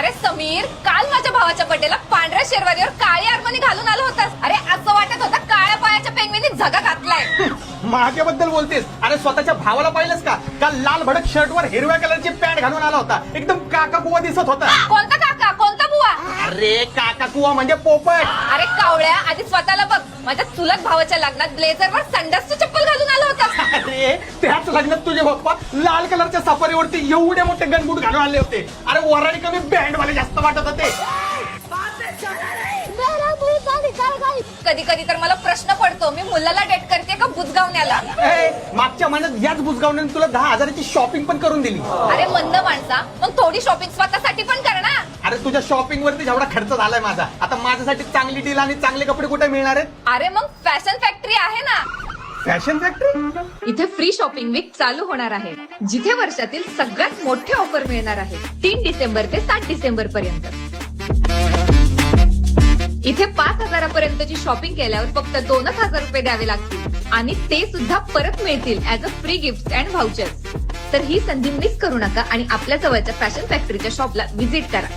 अरे समीर, काल माझ्या भावाच्या बर्थडेला पांढऱ्या शेरवानीवर काळी आरमानी घालून आलो होतास. अरे असं वाटत होतं काळ्या पायाच्या पेंगवीने झगा घातलाय. माझ्याबद्दल बोलतेस? अरे स्वतःच्या भावाला पाहिलंस का? काल लाल भडक शर्टवर हिरव्या कलरची पॅन्ट घालून आला होता. एकदम काका कुवा दिसत होता. कोणता काका, कोणता बुवा? अरे काका कुवा म्हणजे पोपट. अरे कावळ्या, आधी स्वतःला बघ. माझ्या चुलत भावाच्या लग्नात ब्लेझरवर संडासची चप्पल घालून आला होता. अरे त्याच लग्नात तुझे पप्पा लाल कलरच्या सफारीवरती एवढे मोठे गनबूट घालून आले होते. अरे वराडी कमी बँड वाले जास्त वाटत होते. कधी कधी तर मला प्रश्न पडतो, मी मुलाला डेट करते का बुजगावण्याला. मागच्या महिन्यात याच बुजगावण्याने तुला 10,000ची शॉपिंग पण करून दिली. अरे मंद माणसा, मग थोडी शॉपिंग स्वतःसाठी पण कर ना. अरे तुझ्या शॉपिंग वरती जेवढा खर्च झालाय माझा, आता माझ्यासाठी चांगली डील आणि चांगले कपडे कुठे मिळणार आहेत? अरे मग फॅशन फॅक्टरी आहे ना. फॅशन फॅक्टरी इथे फ्री शॉपिंग वीक चालू होणार आहे, जिथे वर्षातील सगळ्यात मोठे ऑफर मिळणार आहे 3 डिसेंबर ते 7 डिसेंबर पर्यंत. इथे 5,000 पर्यंतची शॉपिंग केल्यावर फक्त 2,000 रुपये द्यावे लागतील आणि ते सुद्धा परत मिळतील as a free gift and vouchers. तर ही संधी मिस करू नका आणि आपल्या जवळच्या फॅशन फॅक्टरीच्या शॉपला व्हिजिट करा.